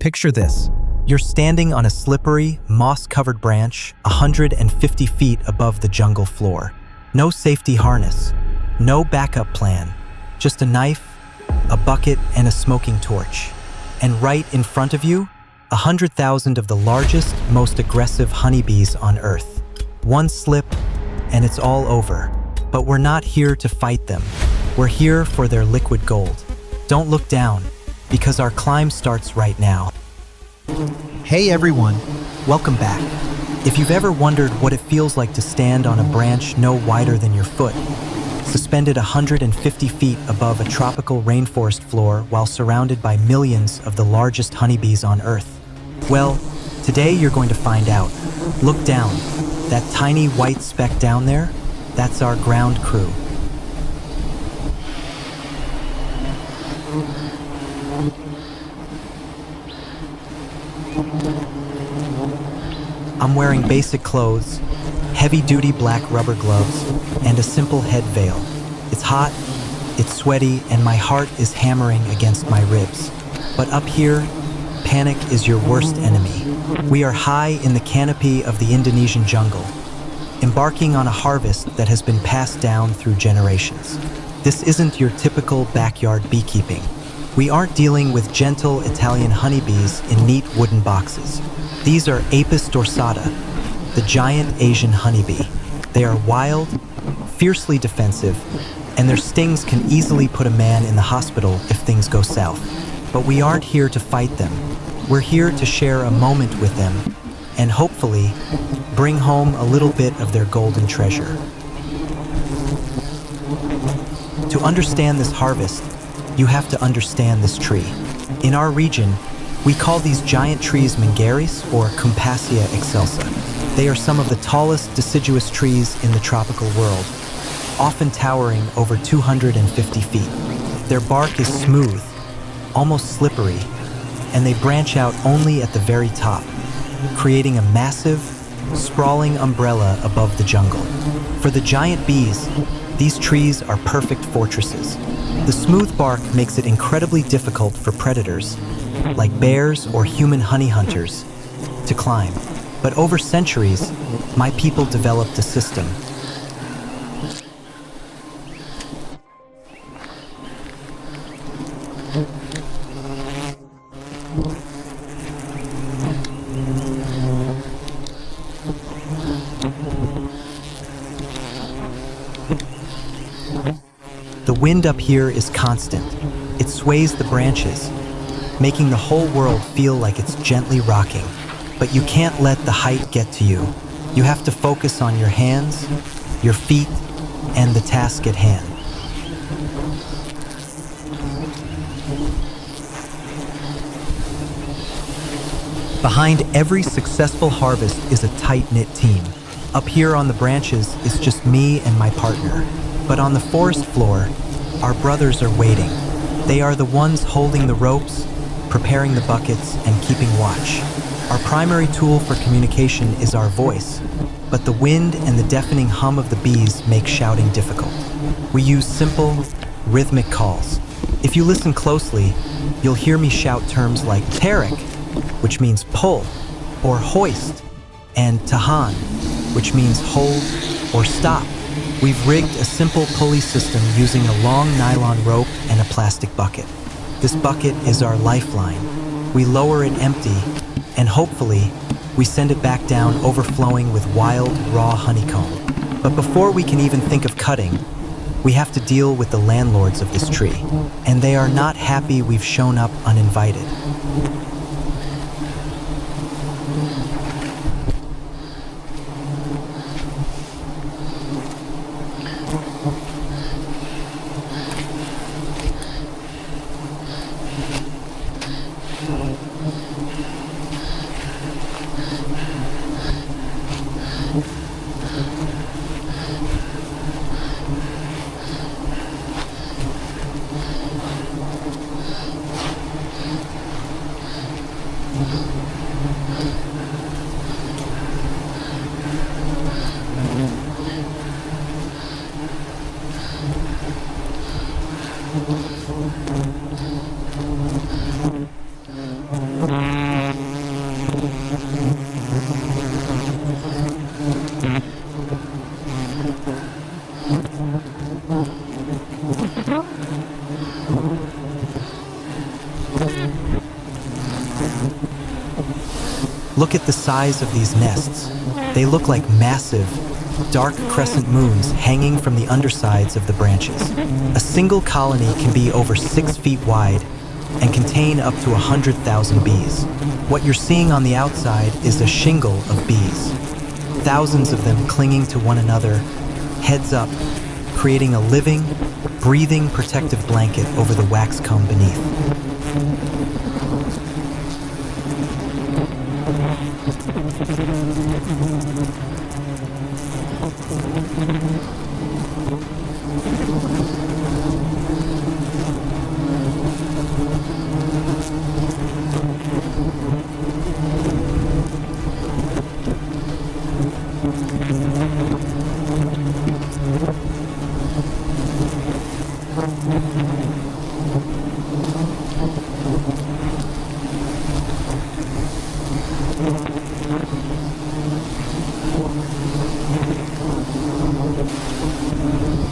Picture this. You're standing on a slippery, moss-covered branch 150 feet above the jungle floor. No safety harness, no backup plan, just a knife, a bucket, and a smoking torch. And right in front of you, 100,000 of the largest, most aggressive honeybees on Earth. One slip, and it's all over. But we're not here to fight them. We're here for their liquid gold. Don't look down, because our climb starts right now. Hey everyone, Welcome back. If you've ever wondered what it feels like to stand on a branch no wider than your foot, suspended 150 feet above a tropical rainforest floor while surrounded by millions of the largest honeybees on Earth, well, today you're going to find out. Look down. That tiny white speck down there, that's our ground crew. I'm wearing basic clothes, heavy-duty black rubber gloves, and a simple head veil. It's hot, it's sweaty, and my heart is hammering against my ribs. But up here, panic is your worst enemy. We are high in the canopy of the Indonesian jungle, embarking on a harvest that has been passed down through generations. This isn't your typical backyard beekeeping. We aren't dealing with gentle Italian honeybees in neat wooden boxes. These are Apis dorsata, the giant Asian honeybee. They are wild, fiercely defensive, and their stings can easily put a man in the hospital if things go south. But we aren't here to fight them. We're here to share a moment with them and hopefully bring home a little bit of their golden treasure. To understand this harvest, you have to understand this tree. In our region, we call these giant trees Mengaris or Cumpasia excelsa. They are some of the tallest deciduous trees in the tropical world, often towering over 250 feet. Their bark is smooth, almost slippery, and they branch out only at the very top, creating a massive, sprawling umbrella above the jungle. For the giant bees, these trees are perfect fortresses. The smooth bark makes it incredibly difficult for predators, like bears or human honey hunters, to climb. But over centuries, my people developed a system. The wind up here is constant. It sways the branches, making the whole world feel like it's gently rocking. But you can't let the height get to you. You have to focus on your hands, your feet, and the task at hand. Behind every successful harvest is a tight-knit team. Up here on the branches is just me and my partner. But on the forest floor, our brothers are waiting. They are the ones holding the ropes, preparing the buckets, and keeping watch. Our primary tool for communication is our voice, but the wind and the deafening hum of the bees make shouting difficult. We use simple, rhythmic calls. If you listen closely, you'll hear me shout terms like tarik, which means pull, or hoist, and tahan, which means hold or stop. We've rigged a simple pulley system using a long nylon rope and a plastic bucket. This bucket is our lifeline. We lower it empty, and hopefully, we send it back down overflowing with wild, raw honeycomb. But before we can even think of cutting, we have to deal with the landlords of this tree, and they are not happy we've shown up uninvited. Look at the size of these nests. They look like massive, dark crescent moons hanging from the undersides of the branches. A single colony can be over 6 feet wide and contain up to 100,000 bees. What you're seeing on the outside is a shingle of bees. Thousands of them clinging to one another, heads up, creating a living, breathing protective blanket over the wax comb beneath.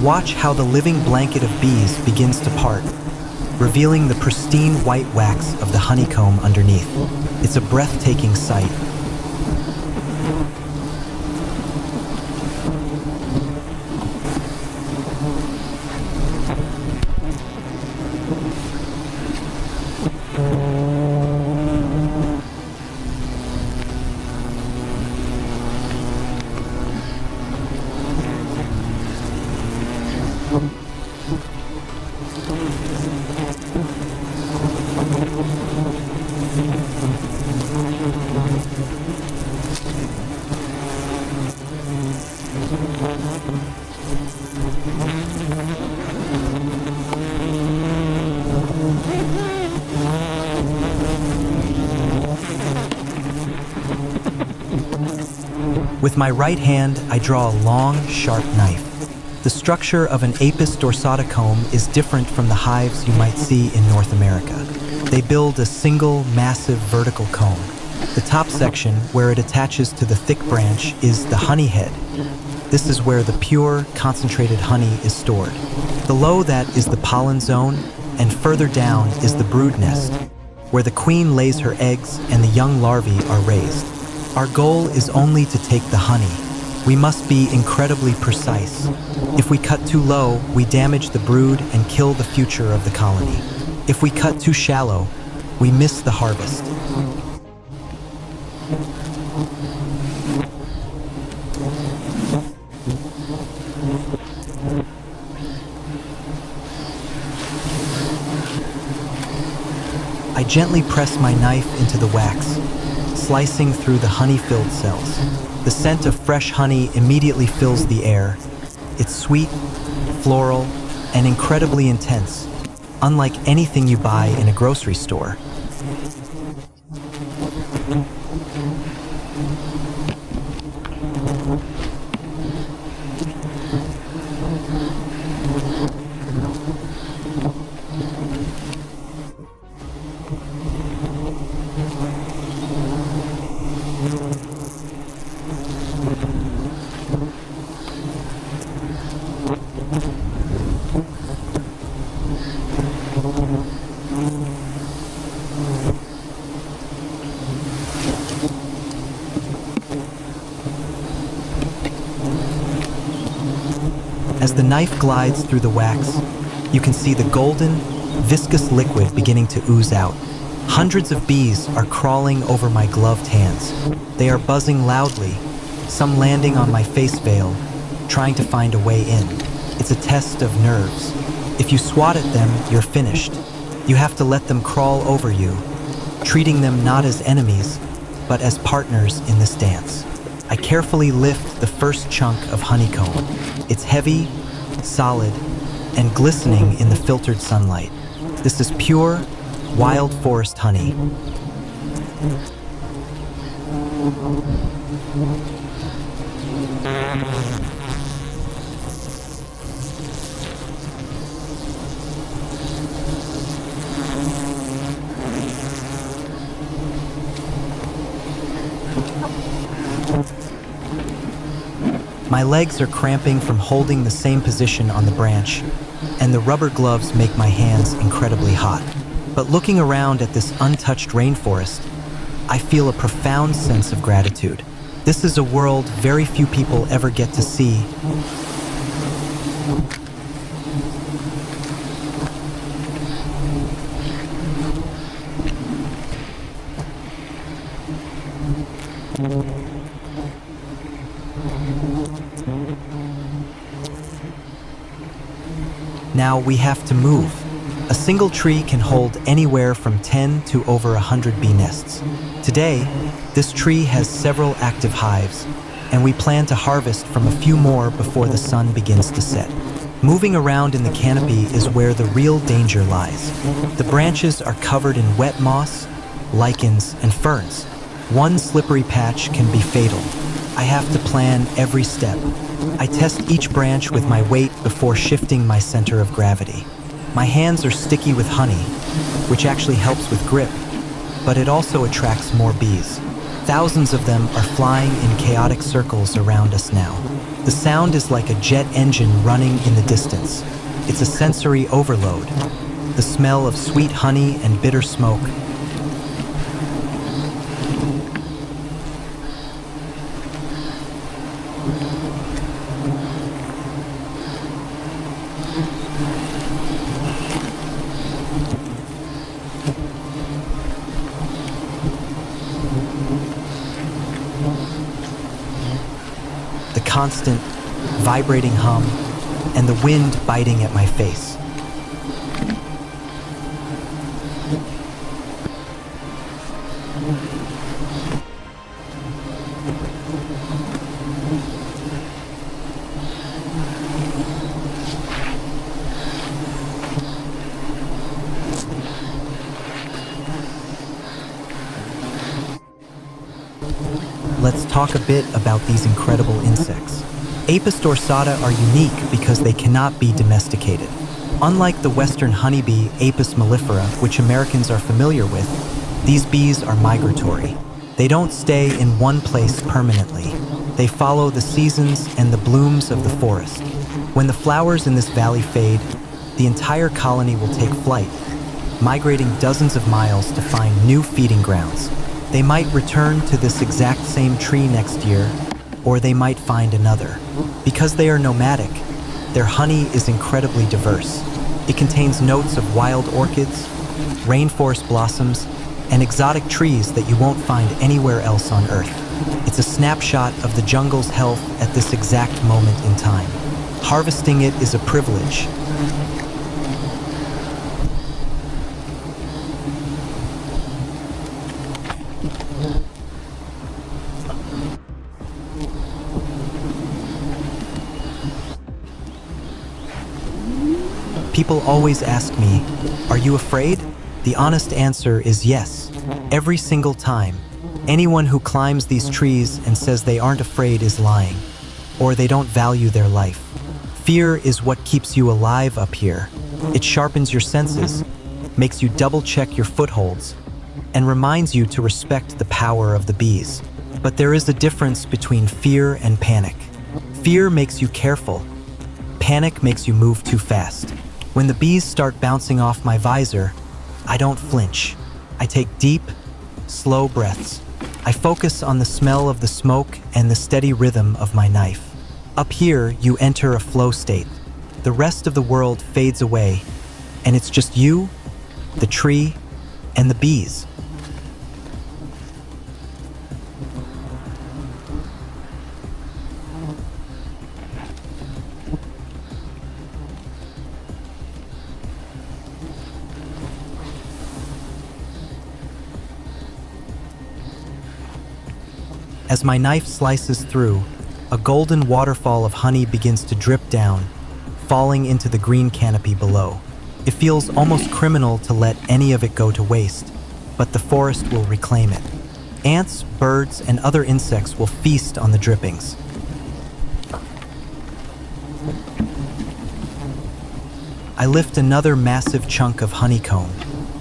Watch how the living blanket of bees begins to part, revealing the pristine white wax of the honeycomb underneath. It's a breathtaking sight. With my right hand, I draw a long, sharp knife. The structure of an Apis dorsata comb is different from the hives you might see in North America. They build a single, massive vertical comb. The top section, where it attaches to the thick branch, is the honey head. This is where the pure, concentrated honey is stored. Below that is the pollen zone, and further down is the brood nest, where the queen lays her eggs and the young larvae are raised. Our goal is only to take the honey. We must be incredibly precise. If we cut too low, we damage the brood and kill the future of the colony. If we cut too shallow, we miss the harvest. I gently press my knife into the wax, slicing through the honey-filled cells. The scent of fresh honey immediately fills the air. It's sweet, floral, and incredibly intense, unlike anything you buy in a grocery store. As the knife glides through the wax, you can see the golden, viscous liquid beginning to ooze out. Hundreds of bees are crawling over my gloved hands. They are buzzing loudly, some landing on my face veil, trying to find a way in. It's a test of nerves. If you swat at them, you're finished. You have to let them crawl over you, treating them not as enemies, but as partners in this dance. I carefully lift the first chunk of honeycomb. It's heavy, solid, and glistening in the filtered sunlight. This is pure, wild forest honey. My legs are cramping from holding the same position on the branch, and the rubber gloves make my hands incredibly hot. But looking around at this untouched rainforest, I feel a profound sense of gratitude. This is a world very few people ever get to see. Now we have to move. A single tree can hold anywhere from 10 to over 100 bee nests. Today, this tree has several active hives, and we plan to harvest from a few more before the sun begins to set. Moving around in the canopy is where the real danger lies. The branches are covered in wet moss, lichens, and ferns. One slippery patch can be fatal. I have to plan every step. I test each branch with my weight before shifting my center of gravity. My hands are sticky with honey, which actually helps with grip, but it also attracts more bees. Thousands of them are flying in chaotic circles around us now. The sound is like a jet engine running in the distance. It's a sensory overload. The smell of sweet honey and bitter smoke. The constant, vibrating hum, and the wind biting at my face. Let's talk a bit about these incredible insects. Apis dorsata are unique because they cannot be domesticated. Unlike the western honeybee, Apis mellifera, which Americans are familiar with, these bees are migratory. They don't stay in one place permanently. They follow the seasons and the blooms of the forest. When the flowers in this valley fade, the entire colony will take flight, migrating dozens of miles to find new feeding grounds. They might return to this exact same tree next year, or they might find another. Because they are nomadic, their honey is incredibly diverse. It contains notes of wild orchids, rainforest blossoms, and exotic trees that you won't find anywhere else on Earth. It's a snapshot of the jungle's health at this exact moment in time. Harvesting it is a privilege. People always ask me, "Are you afraid?" The honest answer is yes. Every single time. Anyone who climbs these trees and says they aren't afraid is lying, or they don't value their life. Fear is what keeps you alive up here. It sharpens your senses, makes you double-check your footholds, and reminds you to respect the power of the bees. But there is a difference between fear and panic. Fear makes you careful. Panic makes you move too fast. When the bees start bouncing off my visor, I don't flinch. I take deep, slow breaths. I focus on the smell of the smoke and the steady rhythm of my knife. Up here, you enter a flow state. The rest of the world fades away, and it's just you, the tree, and the bees. As my knife slices through, a golden waterfall of honey begins to drip down, falling into the green canopy below. It feels almost criminal to let any of it go to waste, but the forest will reclaim it. Ants, birds, and other insects will feast on the drippings. I lift another massive chunk of honeycomb.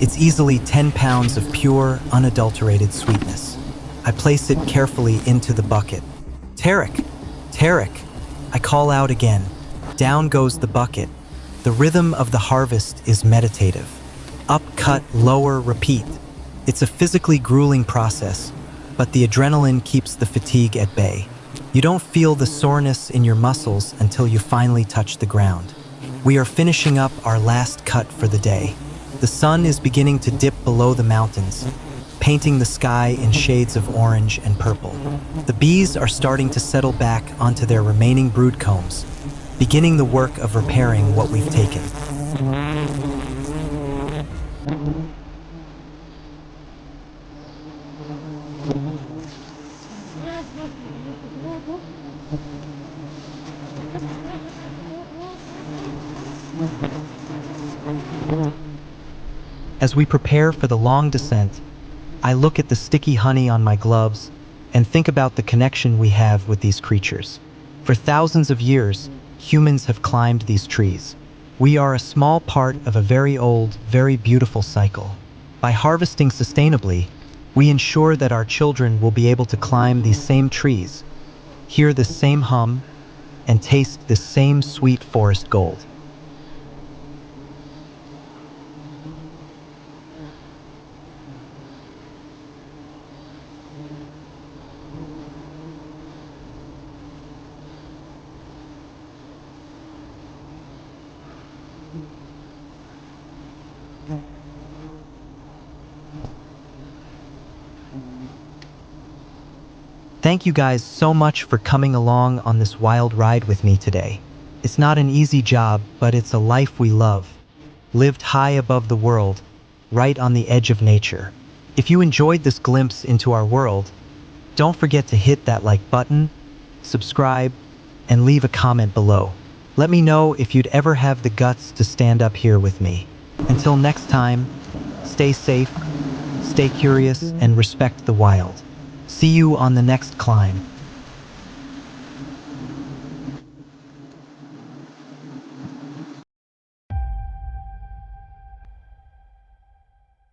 It's easily 10 pounds of pure, unadulterated sweetness. I place it carefully into the bucket. Tarek! Tarek! I call out again. Down goes the bucket. The rhythm of the harvest is meditative. Up, cut, lower, repeat. It's a physically grueling process, but the adrenaline keeps the fatigue at bay. You don't feel the soreness in your muscles until you finally touch the ground. We are finishing up our last cut for the day. The sun is beginning to dip below the mountains, painting the sky in shades of orange and purple. The bees are starting to settle back onto their remaining brood combs, beginning the work of repairing what we've taken. As we prepare for the long descent, I look at the sticky honey on my gloves and think about the connection we have with these creatures. For thousands of years, humans have climbed these trees. We are a small part of a very old, very beautiful cycle. By harvesting sustainably, we ensure that our children will be able to climb these same trees, hear the same hum, and taste the same sweet forest gold. Thank you guys so much for coming along on this wild ride with me today. It's not an easy job, but it's a life we love, lived high above the world, right on the edge of nature. If you enjoyed this glimpse into our world, don't forget to hit that like button, subscribe, and leave a comment below. Let me know if you'd ever have the guts to stand up here with me. Until next time, stay safe, stay curious, and respect the wild. See you on the next climb.